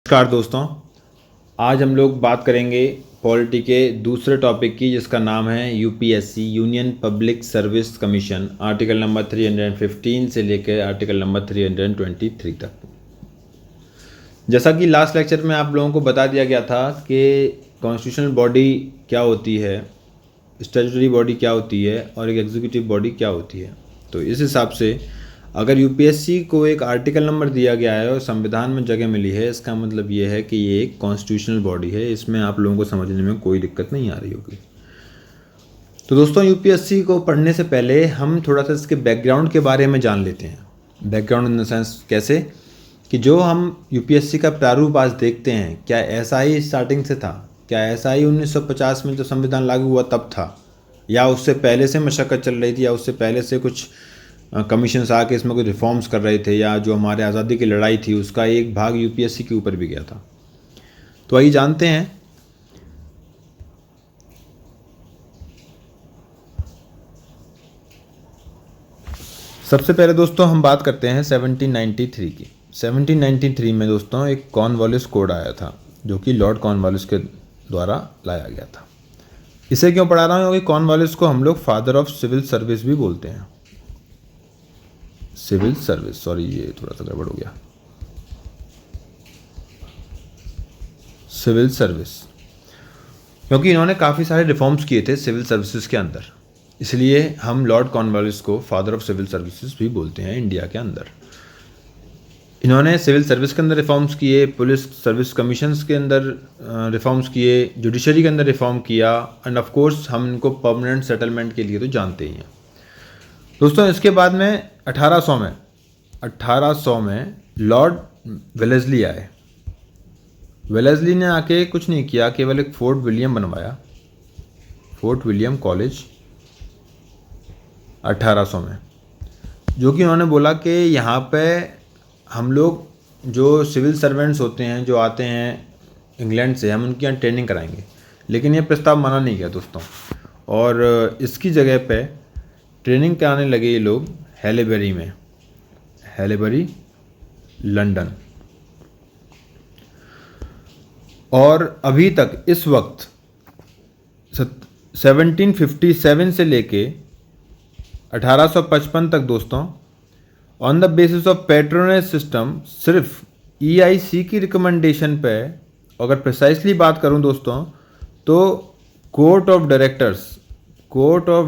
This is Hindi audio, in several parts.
नमस्कार दोस्तों, आज हम लोग बात करेंगे पॉलिटी के दूसरे टॉपिक की, जिसका नाम है UPSC union public service commission, article number 315 से लेकर आर्टिकल नंबर 323 तक। जैसा कि लास्ट लेक्चर में आप लोगों को बता दिया गया था कि कॉन्स्टिट्यूशनल बॉडी क्या होती है, स्टैट्यूटरी बॉडी क्या होती है और एक एग्जीक्यूटिव बॉडी क्या होती है। तो इस हिसाब से अगर यूपीएससी को एक आर्टिकल नंबर दिया गया है और संविधान में जगह मिली है, इसका मतलब ये है कि ये एक कॉन्स्टिट्यूशनल बॉडी है। इसमें आप लोगों को समझने में कोई दिक्कत नहीं आ रही होगी। तो दोस्तों, यूपीएससी को पढ़ने से पहले हम थोड़ा सा इसके बैकग्राउंड के बारे में जान लेते हैं। बैकग्राउंड इन द सेंस कैसे कि जो हम यूपीएससी का प्रारूप आज देखते हैं, क्या ऐसा ही स्टार्टिंग से था? क्या ऐसा ही 1950 में जो संविधान लागू हुआ तब था, या उससे पहले से मशक्क़त चल रही थी, या उससे पहले से कुछ कमीशंस आके इसमें कुछ रिफॉर्म्स कर रहे थे, या जो हमारे आज़ादी की लड़ाई थी उसका एक भाग यूपीएससी के ऊपर भी गया था? तो आइए जानते हैं। सबसे पहले दोस्तों हम बात करते हैं 1793 की। 1793 में दोस्तों एक कॉर्नवालिस कोड आया था, जो कि लॉर्ड कॉर्नवालिस के द्वारा लाया गया था। इसे क्यों पढ़ा रहा हूँ? क्योंकि कॉर्नवालिस को हम लोग फादर ऑफ सिविल सर्विस भी बोलते हैं। सिविल सर्विस, सॉरी ये थोड़ा सा गड़बड़ हो गया, सिविल सर्विस, क्योंकि इन्होंने काफ़ी सारे रिफॉर्म्स किए थे सिविल सर्विसेज के अंदर, इसलिए हम लॉर्ड कॉर्नवालिस को फादर ऑफ सिविल सर्विसेज भी बोलते हैं इंडिया के अंदर। इन्होंने सिविल सर्विस के अंदर रिफॉर्म्स किए, पुलिस सर्विस कमीशंस के अंदर रिफॉर्म्स किए, जुडिशरी के अंदर रिफॉर्म किया, एंड ऑफ कोर्स हम इनको परमानेंट सेटलमेंट के लिए तो जानते ही हैं दोस्तों। इसके बाद में 1800 में लॉर्ड वेलेस्ली आए। वेलेस्ली ने आके कुछ नहीं किया, केवल एक फोर्ट विलियम बनवाया, फोर्ट विलियम कॉलेज 1800 में, जो कि उन्होंने बोला कि यहाँ पे हम लोग जो सिविल सर्वेंट्स होते हैं जो आते हैं इंग्लैंड से, हम उनकी यहाँ ट्रेनिंग कराएंगे। लेकिन ये प्रस्ताव माना नहीं गया दोस्तों, और इसकी जगह पे ट्रेनिंग कराने लगे ये लोग हैलेबरी में, हैलेबरी लंदन। और अभी तक इस वक्त 1757 से लेके 1855 तक दोस्तों, on the basis of patronage system, सिर्फ ईआईसी की रिकमेंडेशन पे, अगर प्रिसाइसली बात करूं दोस्तों, तो कोर्ट ऑफ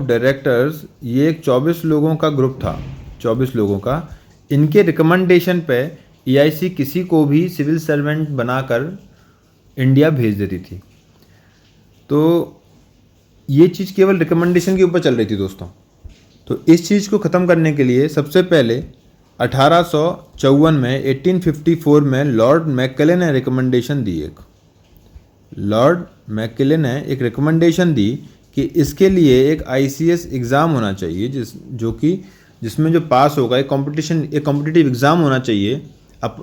डायरेक्टर्स ये एक 24 लोगों का ग्रुप था, 24 लोगों का। इनके रिकमेंडेशन पे ईआईसी किसी को भी सिविल सर्वेंट बनाकर इंडिया भेज देती थी। तो ये चीज़ केवल रिकमेंडेशन के ऊपर चल रही थी दोस्तों। तो इस चीज़ को ख़त्म करने के लिए सबसे पहले 1854 में लॉर्ड मैकले ने रिकमेंडेशन दी, लॉर्ड मैकले ने एक रिकमेंडेशन दी कि इसके लिए एक आईसीएस एग्ज़ाम होना चाहिए, जिसमें जो पास होगा एक कॉम्पिटिटिव एग्ज़ाम होना चाहिए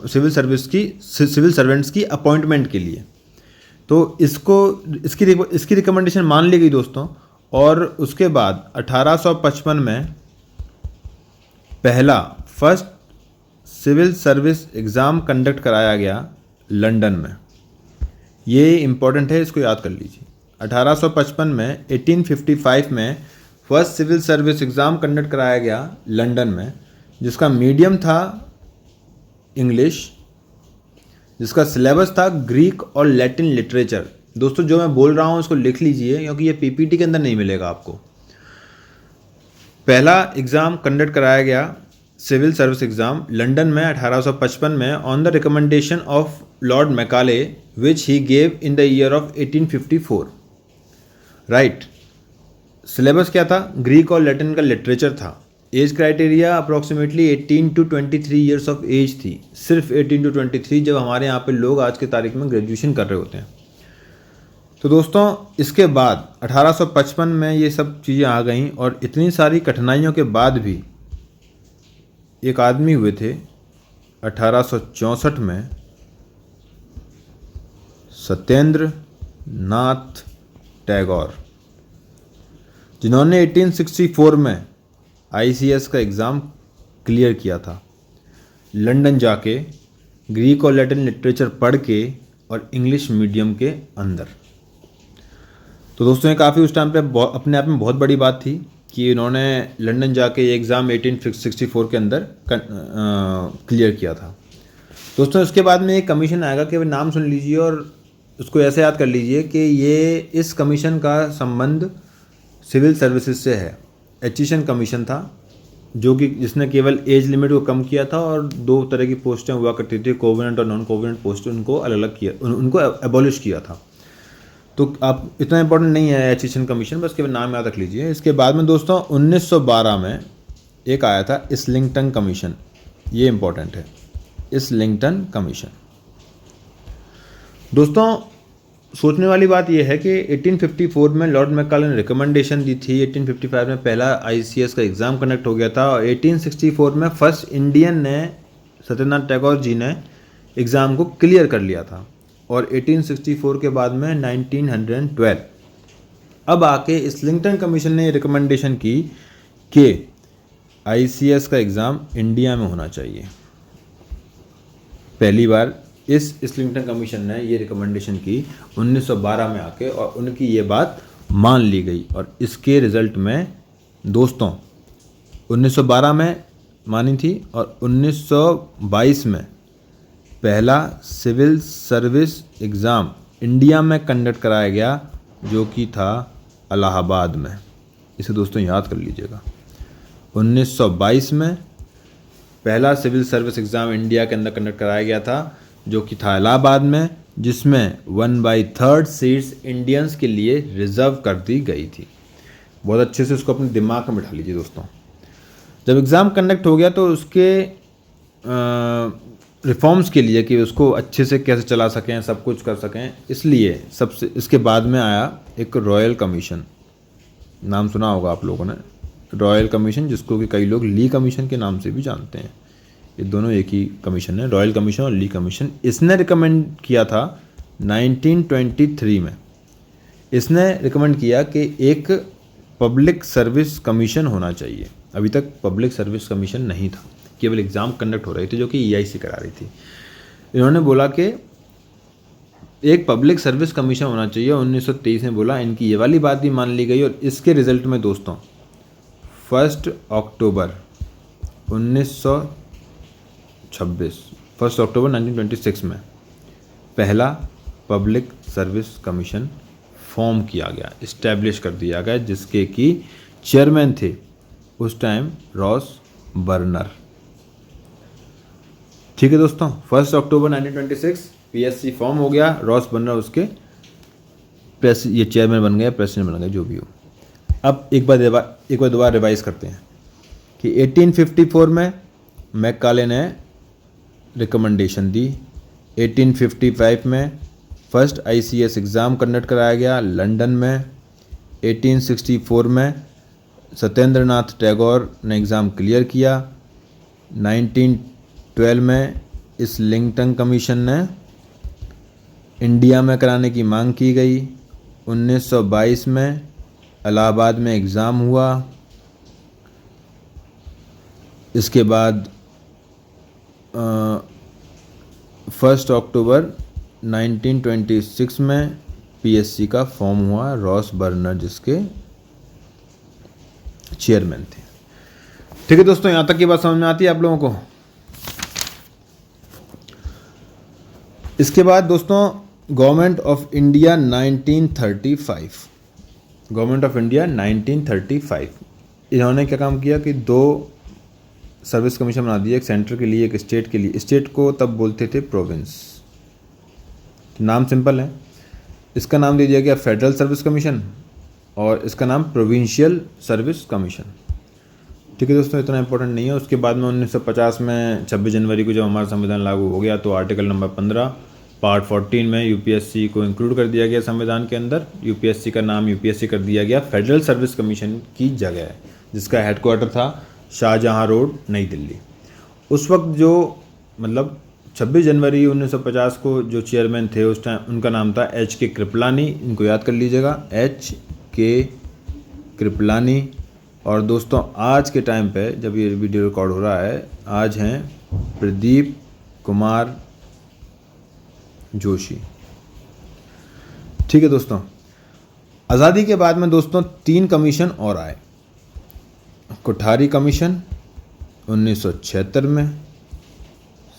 सिविल सर्वेंट्स की अपॉइंटमेंट के लिए। तो इसकी रिकमेंडेशन मान ली गई दोस्तों। और उसके बाद 1855 में first civil service exam conduct कराया गया लंदन में। ये इम्पॉर्टेंट है, इसको याद कर लीजिए। 1855 में 1855 में first civil service exam conduct कराया गया लंदन में, जिसका मीडियम था इंग्लिश, जिसका सिलेबस था ग्रीक और लैटिन लिटरेचर। दोस्तों, जो मैं बोल रहा हूँ उसको लिख लीजिए, क्योंकि ये पीपीटी के अंदर नहीं मिलेगा आपको। पहला एग्ज़ाम कंडक्ट कराया गया सिविल सर्विस एग्ज़ाम लंदन में 1855 में, on the recommendation of Lord Macaulay, which he gave in the year of 1854। Right. Syllabus क्या था? ग्रीक और लैटिन का लिटरेचर था। Age criteria approximately 18 to 23 years of age थी, सिर्फ 18 to 23, जब हमारे यहाँ पे लोग आज के तारीख में ग्रेजुएशन कर रहे होते हैं। तो दोस्तों, इसके बाद 1855 में ये सब चीज़ें आ गईं, और इतनी सारी कठिनाइयों के बाद भी एक आदमी हुए थे 1864 में, सत्येंद्र नाथ टैगोर, जिन्होंने 1864 में आईसीएस का एग्ज़ाम क्लियर किया था। लंदन जाके ग्रीक और लैटिन लिटरेचर पढ़ के और इंग्लिश मीडियम के अंदर। तो दोस्तों ये काफ़ी उस टाइम पे अपने आप में बहुत बड़ी बात थी कि इन्होंने लंदन जाके ये एग्ज़ाम 1864 के अंदर क्लियर किया था। दोस्तों इसके बाद में एक कमीशन आएगा कि नाम सुन लीजिए और उसको ऐसे याद कर लीजिए कि ये इस कमीशन का संबंध सिविल सर्विसेज से है। एचिशन कमीशन था जो कि जिसने केवल एज लिमिट को कम किया था और 2 तरह की पोस्टें हुआ करती थी, कोवेनेंट और नॉन कोवेनेंट पोस्ट, उनको अलग अलग किया, उनको एबॉलिश किया था। तो आप इतना इंपॉर्टेंट नहीं है एचिशन कमीशन, बस केवल नाम याद रख लीजिए। इसके बाद में दोस्तों 1912 में एक आया था इस्लिंगटन कमीशन, ये इंपॉर्टेंट है, इस्लिंगटन कमीशन। दोस्तों सोचने वाली बात यह है कि 1854 में लॉर्ड मैकाले ने रिकमेंडेशन दी थी, 1855 में पहला ICS का एग्ज़ाम कंडक्ट हो गया था और 1864 में फर्स्ट इंडियन ने सत्येंद्रनाथ टैगोर जी ने एग्ज़ाम को क्लियर कर लिया था और 1864 के बाद में 1912 अब आके इस्लिंगटन कमीशन ने रिकमेंडेशन की कि ICS का एग्ज़ाम इंडिया में होना चाहिए। पहली बार इस इस्लिंगटन कमीशन ने ये रिकमेंडेशन की 1912 में आके और उनकी ये बात मान ली गई और इसके रिज़ल्ट में दोस्तों 1912 में मानी थी और 1922 में पहला सिविल सर्विस एग्ज़ाम इंडिया में कंडक्ट कराया गया जो कि था इलाहाबाद में। इसे दोस्तों याद कर लीजिएगा, 1922 में पहला सिविल सर्विस एग्ज़ाम इंडिया के अंदर कंडक्ट कराया गया था जो कि था इलाहाबाद में, जिसमें 1/3 सीट्स इंडियंस के लिए रिज़र्व कर दी गई थी। बहुत अच्छे से उसको अपने दिमाग में बिठा लीजिए दोस्तों। जब एग्ज़ाम कंडक्ट हो गया तो उसके रिफॉर्म्स के लिए कि उसको अच्छे से कैसे चला सकें, सब कुछ कर सकें, इसलिए सबसे इसके बाद में आया एक रॉयल कमीशन, नाम सुना होगा आप लोगों ने, रॉयल कमीशन, जिसको कि कई लोग ली कमीशन के नाम से भी जानते हैं। ये दोनों एक ही कमीशन है, रॉयल कमीशन और ली कमीशन। इसने रिकमेंड किया था 1923 में, इसने रिकमेंड किया कि एक पब्लिक सर्विस कमीशन होना चाहिए। अभी तक पब्लिक सर्विस कमीशन नहीं था, केवल एग्ज़ाम कंडक्ट हो रही थी जो कि EIC करा रही थी। इन्होंने बोला कि एक पब्लिक सर्विस कमीशन होना चाहिए, 1923 में बोला। इनकी ये वाली बात भी मान ली गई और इसके रिज़ल्ट में दोस्तों 1 अक्टूबर 1926 में पहला पब्लिक सर्विस कमीशन फॉर्म किया गया, इस्टेब्लिश कर दिया गया, जिसके कि चेयरमैन थे उस टाइम रॉस बर्नर। ठीक है दोस्तों, 1 अक्टूबर 1926 PSC फॉर्म हो गया, रॉस बर्नर उसके ये चेयरमैन बन गए, प्रेसिडेंट बन गए, जो भी हो। अब एक बार दोबारा रिवाइज करते हैं कि 1854 में मैकाले ने रिकमेंडेशन दी, 1855 में फर्स्ट ICS एग्ज़ाम कंडक्ट कराया गया लंदन में, 1864 में सत्येंद्रनाथ टैगोर ने एग्ज़ाम क्लियर किया, 1912 में इस्लिंगटन कमीशन ने इंडिया में कराने की मांग की गई, 1922 में इलाहाबाद में एग्ज़ाम हुआ, इसके बाद 1 अक्टूबर 1926 में PSC का फॉर्म हुआ, रॉस बर्नर जिसके चेयरमैन थे। ठीक है दोस्तों, यहाँ तक की बात समझ में आती है आप लोगों को। इसके बाद दोस्तों government of India 1935, government of India 1935, इन्होंने क्या काम किया कि 2 सर्विस कमीशन बना दिए, एक सेंटर के लिए एक स्टेट के लिए। स्टेट को तब बोलते थे प्रोविंस, नाम सिंपल है। इसका नाम दे दिया गया फेडरल सर्विस कमीशन और इसका नाम प्रोविंशियल सर्विस कमीशन। ठीक है दोस्तों, इतना इंपॉर्टेंट नहीं है। उसके बाद में 1950 में 26 जनवरी को जब हमारा संविधान लागू हो गया तो आर्टिकल नंबर 15 पार्ट 14 में UPSC को इंक्लूड कर दिया गया संविधान के अंदर। UPSC का नाम UPSC कर दिया गया फेडरल सर्विस कमीशन की जगह, जिसका हेडक्वार्टर था शाहजहां रोड, नई दिल्ली। उस वक्त जो मतलब 26 जनवरी 1950 को जो चेयरमैन थे उस टाइम, उनका नाम था HK कृपलानी, इनको याद कर लीजिएगा, HK कृपलानी। और दोस्तों आज के टाइम पे जब ये वीडियो रिकॉर्ड हो रहा है, आज हैं प्रदीप कुमार जोशी। ठीक है दोस्तों, आज़ादी के बाद में दोस्तों 3 कमीशन और आए। कोठारी कमीशन 1976 में,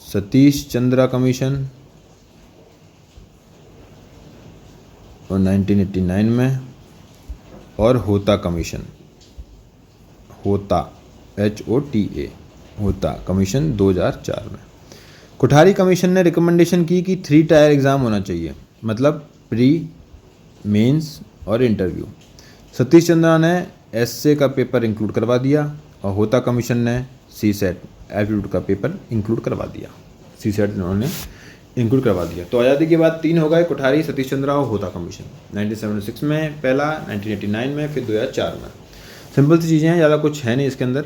सतीश चंद्रा कमीशन और 1989 में, और होता कमीशन, होता HOTA होता कमीशन 2004 में। कोठारी कमीशन ने रिकमेंडेशन की कि 3 टायर एग्ज़ाम होना चाहिए, मतलब प्री, मेंस और इंटरव्यू। सतीश चंद्रा ने एसए का पेपर इंक्लूड करवा दिया और होता कमीशन ने सीसेट एप्टीट्यूड का पेपर इंक्लूड करवा दिया। सीसेट उन्होंने इंक्लूड करवा दिया। तो आज़ादी के बाद 3 हो गए, कोठारी, सतीश चंद्रा और होता कमीशन। 1976 में पहला, 1989 में, फिर 2004 में। सिंपल सी चीज़ें हैं, ज़्यादा कुछ है नहीं इसके अंदर।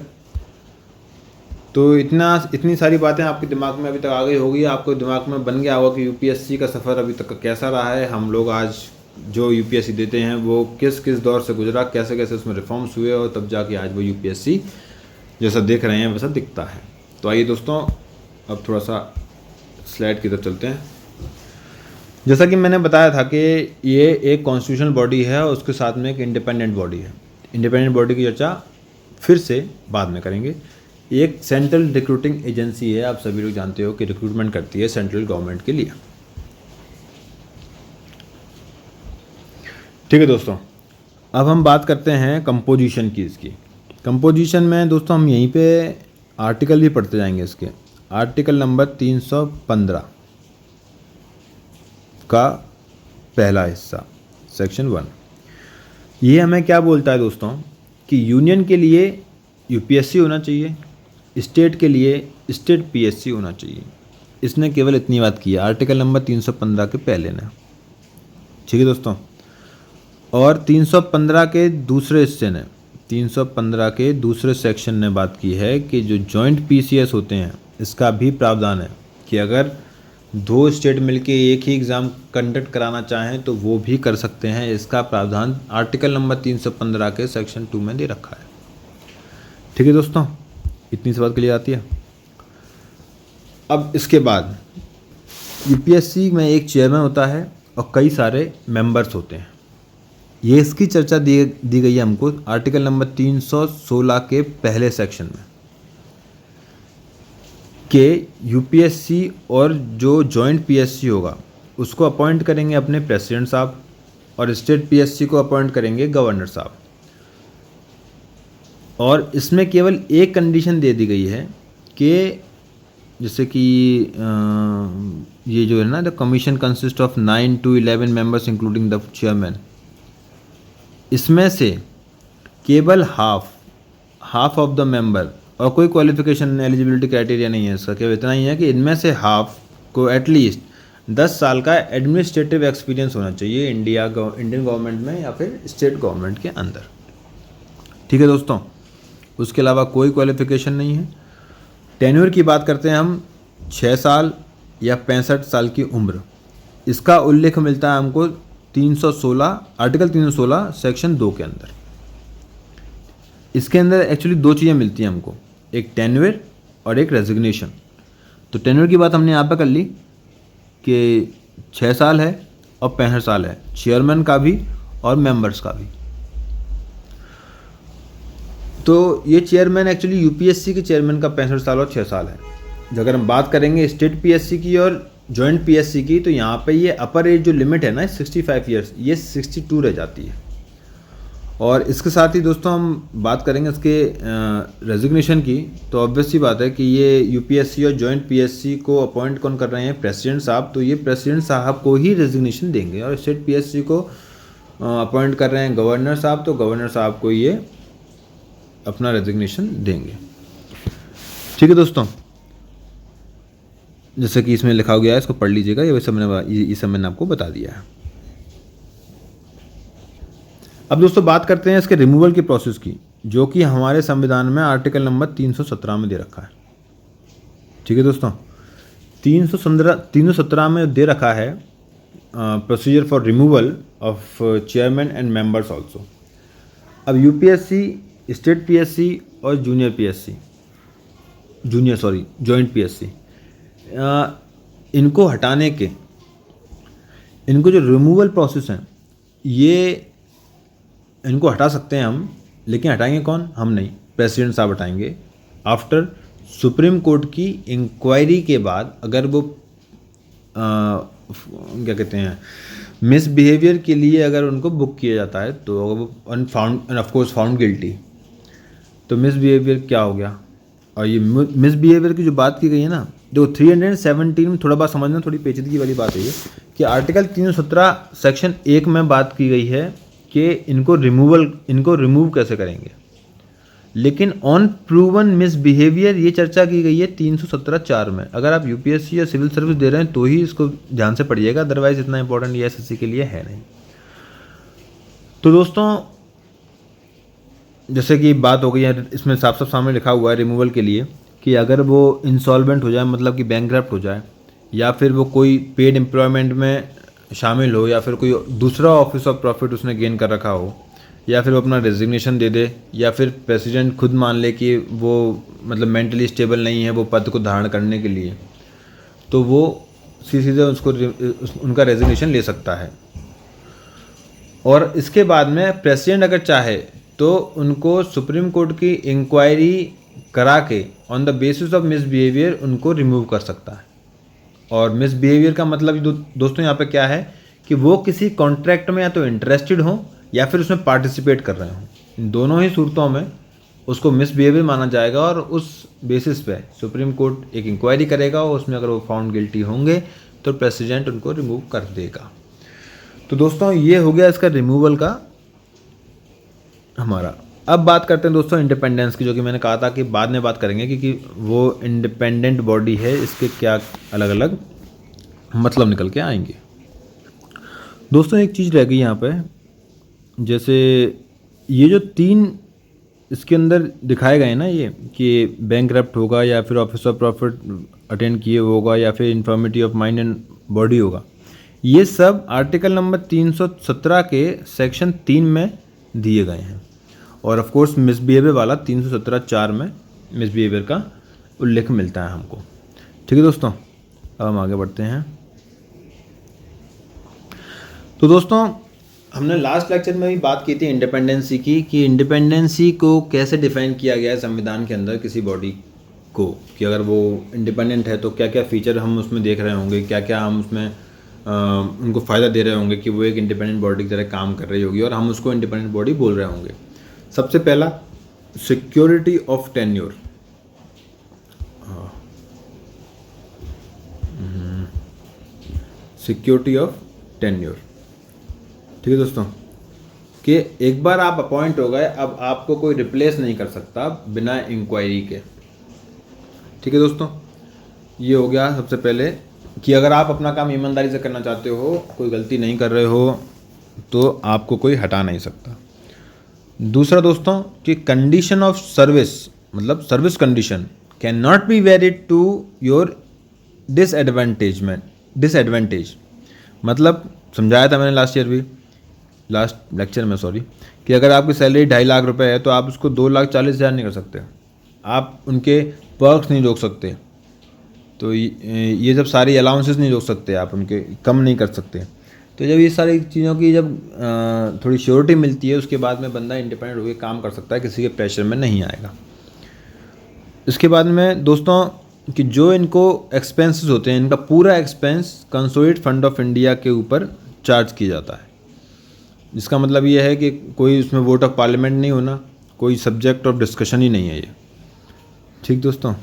तो इतनी सारी बातें आपके दिमाग में अभी तक आ गई होगी, आपको दिमाग में बन गया होगा कि यूपीएससी का सफ़र अभी तक कैसा रहा है, हम लोग आज जो यूपीएससी देते हैं वो किस किस दौर से गुजरा, कैसे कैसे उसमें रिफॉर्म्स हुए और तब जाके आज वो यूपीएससी जैसा देख रहे हैं वैसा दिखता है। तो आइए दोस्तों, अब थोड़ा सा स्लाइड की तरफ चलते हैं। जैसा कि मैंने बताया था कि ये एक कॉन्स्टिट्यूशनल बॉडी है और उसके साथ में एक इंडिपेंडेंट बॉडी है। इंडिपेंडेंट बॉडी की चर्चा फिर से बाद में करेंगे। एक सेंट्रल रिक्रूटिंग एजेंसी है, आप सभी लोग जानते हो कि रिक्रूटमेंट करती है सेंट्रल गवर्नमेंट के लिए। ठीक है दोस्तों, अब हम बात करते हैं कंपोजिशन की। इसकी कंपोजिशन में दोस्तों हम यहीं पे आर्टिकल भी पढ़ते जाएंगे। इसके आर्टिकल नंबर 315 का पहला हिस्सा, सेक्शन 1, ये हमें क्या बोलता है दोस्तों कि यूनियन के लिए यूपीएससी होना चाहिए, स्टेट के लिए स्टेट पीएससी होना चाहिए। इसने केवल इतनी बात की है आर्टिकल नंबर 315 के पहले ने। ठीक है दोस्तों, और 315 के दूसरे हिस्से ने, 315 के दूसरे सेक्शन ने बात की है कि जो जॉइंट पीसीएस होते हैं इसका भी प्रावधान है कि अगर 2 स्टेट मिलके एक ही एग्ज़ाम कंडक्ट कराना चाहें तो वो भी कर सकते हैं। इसका प्रावधान आर्टिकल नंबर 315 के सेक्शन 2 में दे रखा है। ठीक है दोस्तों, इतनी सी बात क्लियर आती है। अब इसके बाद यूपीएससी में एक चेयरमैन होता है और कई सारे मेंबर्स होते हैं। ये इसकी चर्चा दी गई है हमको आर्टिकल नंबर 316 के पहले सेक्शन में कि यूपीएससी और जो जॉइंट पीएससी होगा उसको अपॉइंट करेंगे अपने प्रेसिडेंट साहब और स्टेट पीएससी को अपॉइंट करेंगे गवर्नर साहब। और इसमें केवल एक कंडीशन दे दी गई है कि जैसे कि ये जो है ना, the commission consist of 9 to 11 members including the chairman, इसमें से केवल हाफ ऑफ द मेंबर, और कोई क्वालिफिकेशन एलिजिबिलिटी क्राइटेरिया नहीं है इसका, केवल इतना ही है कि इनमें से हाफ को एटलीस्ट 10 साल का एडमिनिस्ट्रेटिव एक्सपीरियंस होना चाहिए इंडियन गवर्नमेंट में या फिर स्टेट गवर्नमेंट के अंदर। ठीक है दोस्तों, उसके अलावा कोई क्वालिफिकेशन नहीं है। टेन्योर की बात करते हैं हम, 6 साल या 65 साल की उम्र। इसका उल्लेख मिलता है हमको 316 आर्टिकल 316 सेक्शन 2 के अंदर। इसके अंदर एक्चुअली 2 चीज़ें मिलती हैं हमको, एक टेन्योर और एक रेजिग्नेशन। तो टेन्योर की बात हमने यहाँ पे कर ली कि 6 साल है और 65 साल है, चेयरमैन का भी और मेंबर्स का भी। तो ये चेयरमैन एक्चुअली यूपीएससी के चेयरमैन का 65 साल और 6 साल है। अगर हम बात करेंगे स्टेट पीएससी की और जॉइंट पीएससी की, तो यहाँ पे ये अपर एज जो लिमिट है ना 65 ईयर्स, ये 62 रह जाती है। और इसके साथ ही दोस्तों हम बात करेंगे इसके रेजिग्नेशन की, तो ऑब्वियस सी बात है कि ये यूपीएससी और जॉइंट पीएससी को अपॉइंट कौन कर रहे हैं, प्रेसिडेंट साहब। तो ये प्रेसिडेंट साहब को ही रेजिग्नेशन देंगे। और स्टेट पीएससी को अपॉइंट कर रहे हैं गवर्नर साहब, तो गवर्नर साहब को ये अपना रेजिग्नेशन देंगे। ठीक है दोस्तों, जैसे कि इसमें लिखा गया है, इसको पढ़ लीजिएगा, ये सब मैंने आपको बता दिया है। अब दोस्तों बात करते हैं इसके रिमूवल की प्रोसेस की, जो कि हमारे संविधान में आर्टिकल नंबर 317 में दे रखा है। ठीक है दोस्तों, 317 में दे रखा है procedure for removal of chairman and members also. अब यूपीएससी, स्टेट पीएससी और जॉइंट पीएससी, इनको हटाने के इनको जो रिमूवल प्रोसेस हैं ये इनको हटा सकते हैं हम, लेकिन हटाएंगे कौन? हम नहीं, प्रेसिडेंट साहब हटाएंगे आफ्टर सुप्रीम कोर्ट की इंक्वायरी के बाद। अगर वो क्या कहते हैं मिसबिहेवियर के लिए अगर उनको बुक किया जाता है तो अगर वो अनफाउंड ऑफकोर्स फाउंड गिल्टी, तो मिसबिहेवियर क्या हो गया। और ये मिसबिहेवियर की जो बात की गई है ना, जो 317 में थोड़ा बात समझना, थोड़ी पेचीदगी वाली बात है ये कि आर्टिकल 317 सेक्शन 1 में बात की गई है कि इनको रिमूव कैसे करेंगे, लेकिन ऑन प्रूवन मिसबिहेवियर ये चर्चा की गई है 317(4) में। अगर आप यूपीएससी या सिविल सर्विस दे रहे हैं तो ही इसको ध्यान से पढ़िएगा, अदरवाइज इतना इंपॉर्टेंट ये एसएससी के लिए है नहीं। तो दोस्तों जैसे कि बात हो गई है, इसमें साफ साफ सामने लिखा हुआ है रिमूवल के लिए कि अगर वो इंसॉल्वेंट हो जाए, मतलब कि बैंकक्रप्ट हो जाए, या फिर वो कोई पेड एम्प्लॉयमेंट में शामिल हो, या फिर कोई दूसरा ऑफिस ऑफ प्रॉफिट उसने गेन कर रखा हो, या फिर वो अपना रेजिग्नेशन दे दे, या फिर प्रेसिडेंट खुद मान ले कि वो मतलब मेंटली स्टेबल नहीं है वो पद को धारण करने के लिए, तो वो सीधे उनका रेजिग्नेशन ले सकता है। और इसके बाद में प्रेसिडेंट अगर चाहे तो उनको सुप्रीम कोर्ट की इंक्वायरी करा के on the basis of misbehaviour उनको रिमूव कर सकता है। और मिसबिहेवियर का मतलब दोस्तों यहाँ पे क्या है कि वो किसी कॉन्ट्रैक्ट में या तो इंटरेस्टेड हो या फिर उसमें पार्टिसिपेट कर रहे हों, इन दोनों ही सूरतों में उसको मिसबिहेवियर माना जाएगा। और उस बेसिस पे सुप्रीम कोर्ट एक इंक्वायरी करेगा और उसमें अगर वो फाउंड गिल्टी होंगे तो प्रेसिडेंट उनको रिमूव कर देगा। तो दोस्तों ये हो गया इसका रिमूवल का हमारा। अब बात करते हैं दोस्तों इंडिपेंडेंस की, जो कि मैंने कहा था कि बाद में बात करेंगे क्योंकि वो इंडिपेंडेंट बॉडी है, इसके क्या अलग अलग मतलब निकल के आएंगे। दोस्तों एक चीज़ रह गई यहाँ पे, जैसे ये जो 3 इसके अंदर दिखाए गए ना, ये कि बैंकक्रप्ट होगा या फिर ऑफिस ऑफ प्रॉफिट अटेंड किए होगा या फिर infirmity of mind and body होगा, ये सब आर्टिकल नंबर 317 के सेक्शन 3 में दिए गए हैं। और ऑफ कोर्स मिसबिहेवियर वाला 317(4) में मिसबिहेवियर का उल्लेख मिलता है हमको। ठीक है दोस्तों, अब हम आगे बढ़ते हैं। तो दोस्तों हमने लास्ट लेक्चर में भी बात की थी इंडिपेंडेंसी की, कि इंडिपेंडेंसी को कैसे डिफाइन किया गया है संविधान के अंदर किसी बॉडी को, कि अगर वो इंडिपेंडेंट है तो क्या क्या फीचर हम उसमें देख रहे होंगे, क्या क्या हम उसमें उनको फ़ायदा दे रहे होंगे कि वो एक इंडिपेंडेंट बॉडी की तरह काम कर रही होगी और हम उसको इंडिपेंडेंट बॉडी बोल रहे होंगे। सबसे पहला security of tenure. Security of tenure, ठीक है दोस्तों, कि एक बार आप अपॉइंट हो गए, अब आपको कोई रिप्लेस नहीं कर सकता बिना इंक्वायरी के। ठीक है दोस्तों, ये हो गया सबसे पहले कि अगर आप अपना काम ईमानदारी से करना चाहते हो, कोई गलती नहीं कर रहे हो, तो आपको कोई हटा नहीं सकता। दूसरा दोस्तों कि कंडीशन ऑफ सर्विस, मतलब service condition can not be varied to your disadvantage. मतलब समझाया था मैंने लास्ट लेक्चर में कि अगर आपकी सैलरी 2.5 लाख रुपए है तो आप उसको 2,40,000 नहीं कर सकते, आप उनके पर्क्स नहीं रोक सकते, तो ये जब सारी अलाउंसेस नहीं रोक सकते, आप उनके कम नहीं कर सकते। तो जब ये सारी चीज़ों की जब थोड़ी श्योरिटी मिलती है, उसके बाद में बंदा इंडिपेंडेंट होकर काम कर सकता है, किसी के प्रेशर में नहीं आएगा। इसके बाद में दोस्तों कि जो इनको एक्सपेंसेस होते हैं, इनका पूरा expense consolidated fund of India के ऊपर चार्ज किया जाता है। जिसका मतलब ये है कि कोई उसमें वोट ऑफ पार्लियामेंट नहीं होना, कोई सब्जेक्ट ऑफ डिस्कशन ही नहीं है ये। ठीक दोस्तों,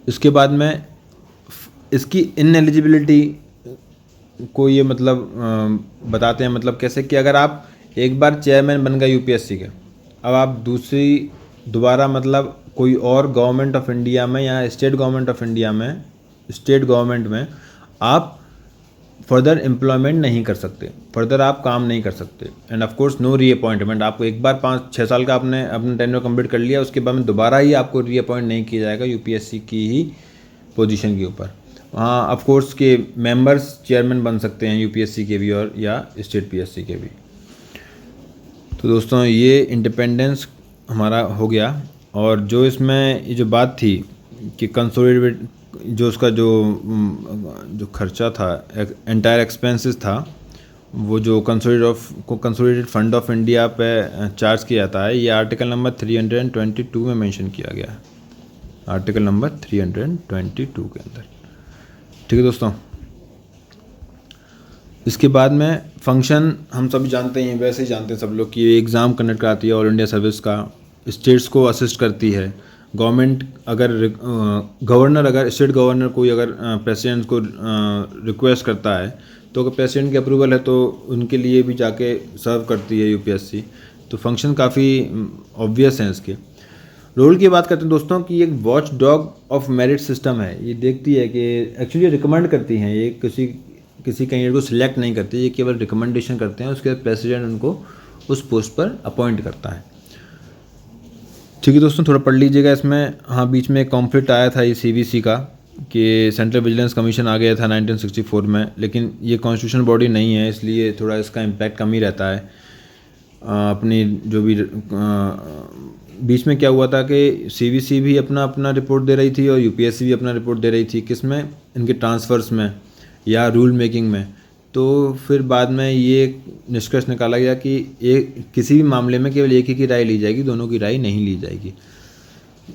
इसके बाद में इसकी इनएलिजिबिलिटी को ये मतलब बताते हैं, मतलब कैसे कि अगर आप एक बार चेयरमैन बन गए यूपीएससी के, अब आप दोबारा मतलब कोई और गवर्नमेंट ऑफ इंडिया में या स्टेट गवर्नमेंट में आप फर्दर एम्प्लॉयमेंट नहीं कर सकते, फर्दर आप काम नहीं कर सकते। And of course no reappointment, आपको एक बार 5-6 साल का आपने अपना टेन्योर कंप्लीट कर लिया, उसके बाद में दोबारा ही आपको रीअपॉइंट नहीं किया जाएगा यूपीएससी की ही पोजीशन के ऊपर। हाँ ऑफ कोर्स के मेंबर्स चेयरमैन बन सकते हैं यूपीएससी के भी और या स्टेट पीएससी के भी। तो दोस्तों ये इंडिपेंडेंस हमारा हो गया। और जो इसमें ये जो बात थी कि जो उसका जो खर्चा था, एंटायर एक्सपेंसेस था, वो जो कंसोलिडेटेड फंड ऑफ इंडिया पे चार्ज किया जाता है, ये आर्टिकल नंबर 322 में मेंशन किया गया है, आर्टिकल नंबर 322 के अंदर। ठीक है दोस्तों। इसके बाद में फंक्शन हम सभी जानते हैं, वैसे ही जानते हैं सब लोग कि ये एग्ज़ाम कंडक्ट कराती है ऑल इंडिया सर्विस का, स्टेट्स को असिस्ट करती है। गवर्नमेंट गवर्नर अगर स्टेट गवर्नर कोई अगर प्रेसिडेंट को रिक्वेस्ट करता है, तो अगर प्रेसिडेंट की अप्रूवल है तो उनके लिए भी जाके सर्व करती है यूपीएससी। तो फंक्शन काफ़ी ऑब्वियस हैं इसके। रोल की बात करते हैं दोस्तों कि एक watch dog of merit system है। ये देखती है कि एक्चुअली रिकमेंड करती हैं, ये किसी कैंडिडेट को सिलेक्ट नहीं करती, ये केवल रिकमेंडेशन करते हैं, उसके बाद प्रेसिडेंट उनको उस पोस्ट पर अपॉइंट करता है। ठीक है दोस्तों, थोड़ा पढ़ लीजिएगा इसमें। हाँ, बीच में एक कॉन्फ्लिक्ट आया था ये सीवीसी का कि सेंट्रल विजिलेंस कमीशन आ गया था 1964 में, लेकिन ये कॉन्स्टिट्यूशन बॉडी नहीं है, इसलिए थोड़ा इसका इम्पैक्ट कम ही रहता है। अपनी जो भी बीच में क्या हुआ था कि सीवीसी भी अपना रिपोर्ट दे रही थी और यूपीएससी भी अपना रिपोर्ट दे रही थी, किसमें, इनके ट्रांसफ़र्स में या रूल मेकिंग में। तो फिर बाद में ये निष्कर्ष निकाला गया कि किसी भी मामले में केवल एक ही की राय ली जाएगी, दोनों की राय नहीं ली जाएगी।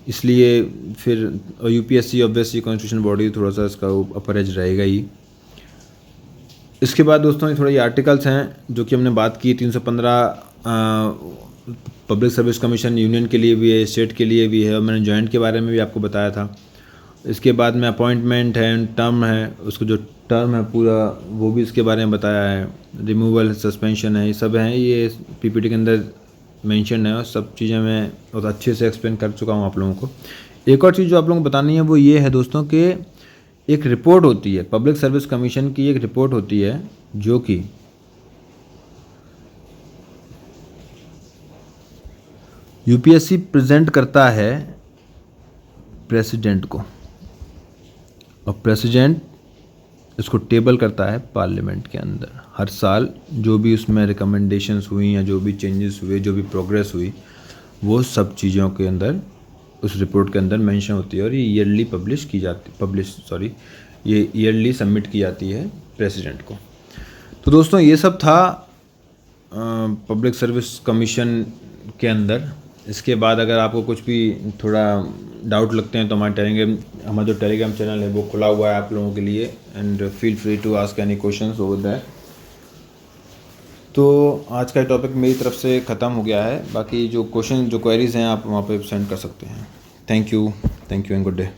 इसलिए फिर यूपीएससी ऑब्वियसली कॉन्स्टिट्यूशन बॉडी थोड़ा सा इसका अपर एज रहेगा ही। इसके बाद दोस्तों ये थोड़ा ये आर्टिकल्स हैं जो कि हमने बात की। 315 पब्लिक सर्विस कमीशन यूनियन के लिए भी है, स्टेट के लिए भी है, और मैंने जॉइंट के बारे में भी आपको बताया था। इसके बाद में अपॉइंटमेंट है, टर्म है, उसको जो टर्म है पूरा वो भी इसके बारे में बताया है, रिमूवल, सस्पेंशन है, ये सब हैं, ये पीपीटी के अंदर मेंशन है, और सब चीज़ें मैं बहुत अच्छे से एक्सप्लेन कर चुका हूँ आप लोगों को। एक और चीज़ जो आप लोगों को बतानी है वो ये है दोस्तों कि एक रिपोर्ट होती है, पब्लिक सर्विस कमीशन की एक रिपोर्ट होती है जो कि यूपीएससी प्रेजेंट करता है प्रेसिडेंट को, और प्रेसिडेंट इसको टेबल करता है पार्लियामेंट के अंदर। हर साल जो भी उसमें रिकमेंडेशंस हुई या जो भी चेंजेस हुए, जो भी प्रोग्रेस हुई, वो सब चीज़ों के अंदर उस रिपोर्ट के अंदर मेंशन होती है, और ये ईयरली सबमिट की जाती है प्रेसिडेंट को। तो दोस्तों ये सब था पब्लिक सर्विस कमीशन के अंदर। इसके बाद अगर आपको कुछ भी थोड़ा डाउट लगते हैं तो हमारा जो टेलीग्राम चैनल है वो खुला हुआ है आप लोगों के लिए, and feel free to ask any questions over that. तो आज का टॉपिक मेरी तरफ से ख़त्म हो गया है, बाकी जो क्वेरीज़ हैं आप वहाँ पे सेंड कर सकते हैं। Thank you and good day.